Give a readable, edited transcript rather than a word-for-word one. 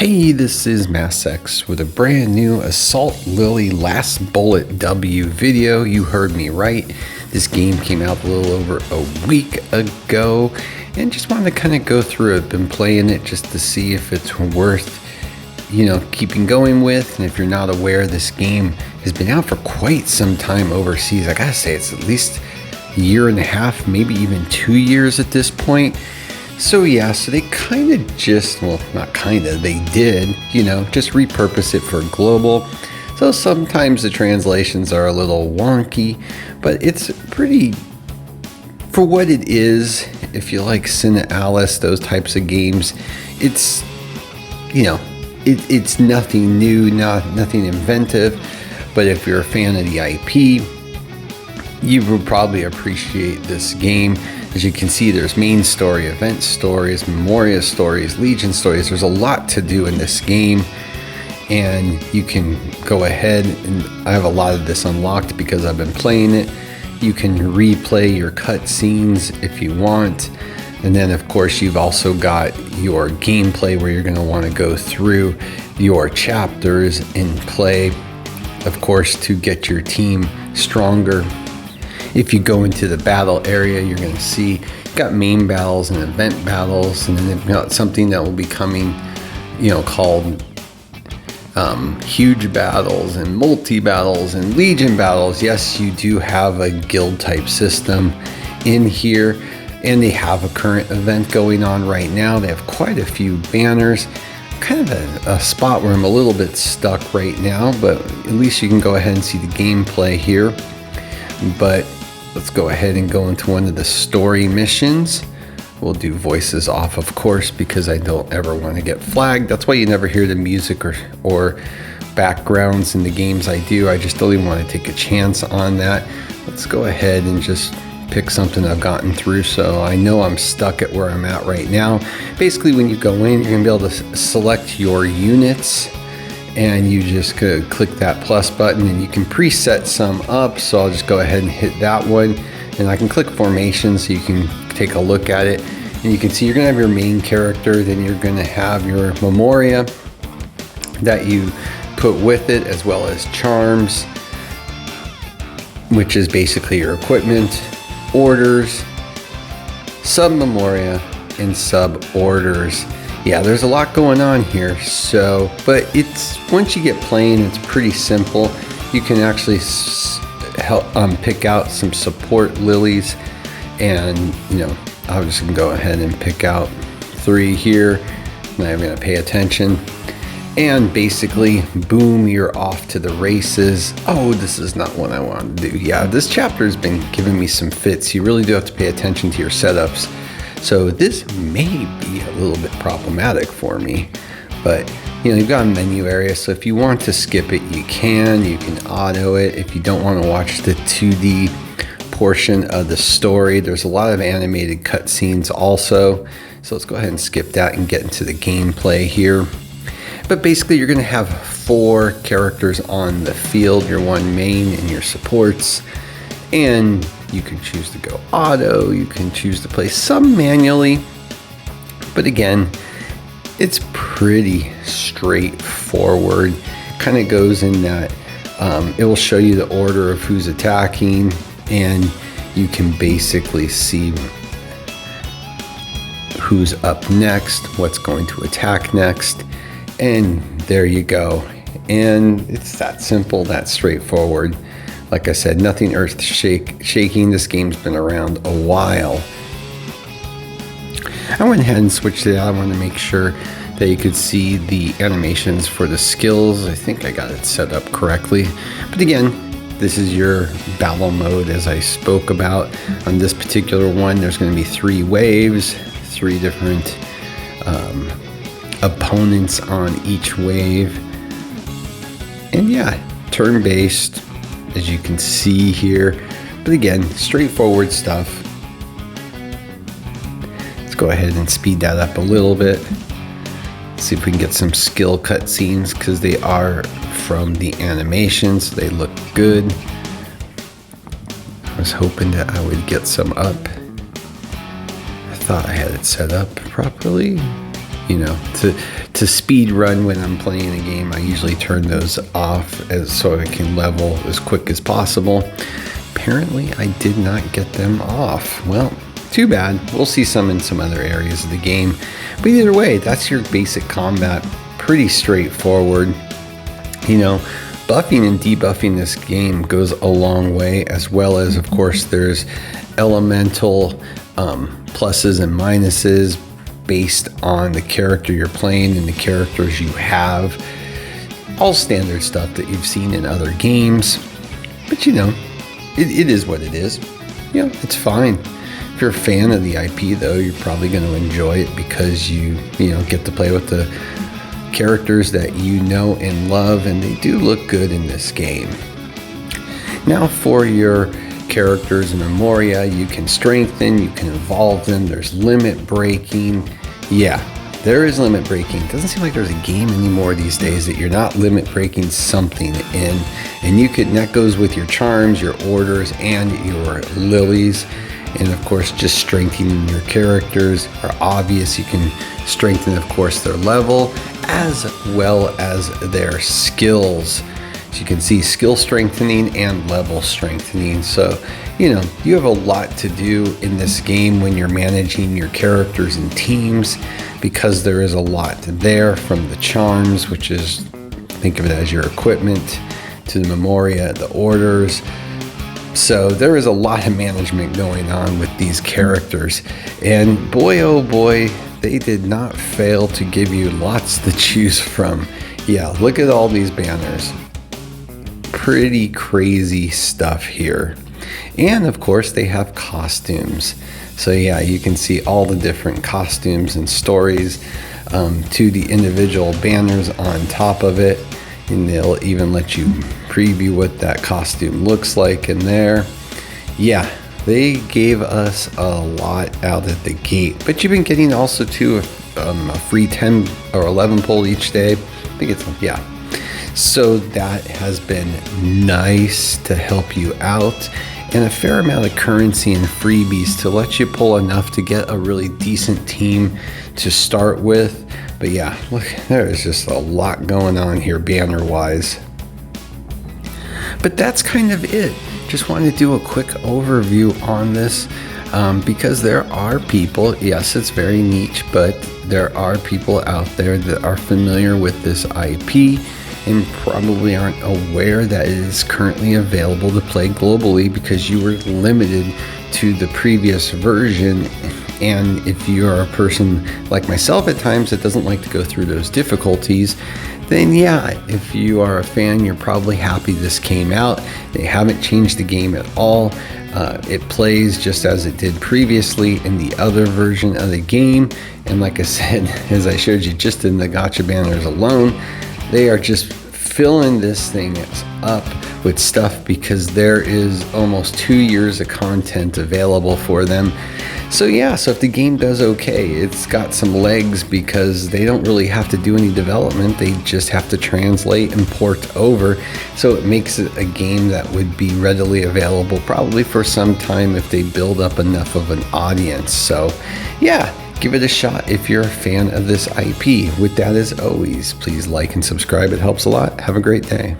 Hey, this is MassX with a brand new Assault Lily Last Bullet W video. You heard me right. This game came out a little over a week ago and just wanted to kind of go through it. Been playing it just to see if it's worth, keeping going with. And if you're not aware, this game has been out for quite some time overseas. I gotta say, it's at least a year and a half, maybe even 2 years at this point. So they kind of just, they did, just repurpose it for global. So sometimes the translations are a little wonky, but it's pretty, for what it is, if you like Sina Alice, those types of games, it's, it's nothing new, nothing inventive. But if you're a fan of the IP, you will probably appreciate this game. As you can see, there's main story, event stories, Memoria stories, Legion stories. There's a lot to do in this game, and you can go ahead, and I have a lot of this unlocked because I've been playing it. You can replay your cutscenes if you want, and then of course you've also got your gameplay where you're going to want to go through your chapters and play, of course, to get your team stronger. If you go into the battle area, you're going to see you've got main battles and event battles, and then they've got something that will be coming, called huge battles and multi-battles and legion battles. Yes, you do have a guild type system in here, and they have a current event going on right now. They have quite a few banners. Kind of a spot where I'm a little bit stuck right now, but at least you can go ahead and see the gameplay here. But let's go ahead and go into one of the story missions. We'll do voices off, of course, because I don't ever want to get flagged. That's why you never hear the music or backgrounds in the games I do. I just don't even want to take a chance on that. Let's go ahead and just pick something I've gotten through, so I know I'm stuck at where I'm at right now. Basically, when you go in, you're going to be able to select your units, and you just could click that plus button, and you can preset some up. So I'll just go ahead and hit that one, and I can click formation so you can take a look at it. And you can see you're gonna have your main character, then you're gonna have your Memoria that you put with it, as well as charms, which is basically your equipment, orders, sub Memoria, and sub orders. Yeah, there's a lot going on here. But it's, once you get playing, it's pretty simple. You can actually help pick out some support lilies, and I'm just gonna go ahead and pick out 3 here, and I'm gonna pay attention, and basically, boom, you're off to the races. Oh, this is not what I wanted to do. Yeah, this chapter has been giving me some fits. You really do have to pay attention to your setups. So this may be a little bit problematic for me, but you've got a menu area, so if you want to skip it, you can auto it. If you don't want to watch the 2D portion of the story, there's a lot of animated cutscenes also. So let's go ahead and skip that and get into the gameplay here. But basically, you're going to have 4 characters on the field, your 1 main and your supports, and you can choose to go auto, you can choose to play some manually, but again, it's pretty straightforward. Kind of goes in that it will show you the order of who's attacking, and you can basically see who's up next, what's going to attack next, and there you go. And it's that simple, that straightforward. Like I said, nothing earth shaking. This game's been around a while. I went ahead and switched it out. I wanted to make sure that you could see the animations for the skills. I think I got it set up correctly. But again, this is your battle mode, as I spoke about. On this particular one, there's going to be 3 waves, 3 different opponents on each wave. And yeah, turn-based, as you can see here, but again, straightforward stuff. Let's go ahead and speed that up a little bit. See if we can get some skill cutscenes, because they are from the animations. So they look good. I was hoping that I would get some up. I thought I had it set up properly. to speed run when I'm playing a game, I usually turn those off so I can level as quick as possible. Apparently, I did not get them off. Well, too bad. We'll see some in some other areas of the game. But either way, that's your basic combat. Pretty straightforward. Buffing and debuffing this game goes a long way, as well as, of course, there's elemental pluses and minuses based on the character you're playing and the characters you have. All standard stuff that you've seen in other games. But it is what it is. It's fine. If you're a fan of the IP, though, you're probably going to enjoy it because you get to play with the characters that you know and love, and they do look good in this game. Now for your characters in Memoria, you can strengthen, you can evolve them. There's limit breaking. Yeah, there is limit breaking. It doesn't seem like there's a game anymore these days that you're not limit breaking something in. And that goes with your charms, your orders, and your lilies. And of course, just strengthening your characters are obvious. You can strengthen, of course, their level as well as their skills. So you can see skill strengthening and level strengthening. So, you have a lot to do in this game when you're managing your characters and teams, because there is a lot there, from the charms, which is, think of it as your equipment, to the Memoria, the orders. So there is a lot of management going on with these characters. And boy, oh boy, they did not fail to give you lots to choose from. Yeah, look at all these banners. Pretty crazy stuff here. And of course, they have costumes. So yeah, you can see all the different costumes and stories to the individual banners on top of it. And they'll even let you preview what that costume looks like in there. Yeah, they gave us a lot out at the gate. But you've been getting also too a free 10 or 11 pull each day. I think it's, yeah. So that has been nice to help you out. And a fair amount of currency and freebies to let you pull enough to get a really decent team to start with. But yeah, look, there is just a lot going on here banner wise. But that's kind of it. Just wanted to do a quick overview on this because there are people, yes, it's very niche, but there are people out there that are familiar with this IP and probably aren't aware that it is currently available to play globally because you were limited to the previous version. And if you are a person like myself at times that doesn't like to go through those difficulties, then yeah, if you are a fan, you're probably happy this came out. They haven't changed the game at all. It plays just as it did previously in the other version of the game. And like I said, as I showed you just in the gacha banners alone, they are just filling this thing up with stuff because there is almost 2 years of content available for them. So yeah, so if the game does okay, it's got some legs because they don't really have to do any development. They just have to translate and port over. So it makes it a game that would be readily available probably for some time if they build up enough of an audience. So yeah, give it a shot if you're a fan of this IP. With that, as always, please like and subscribe. It helps a lot. Have a great day.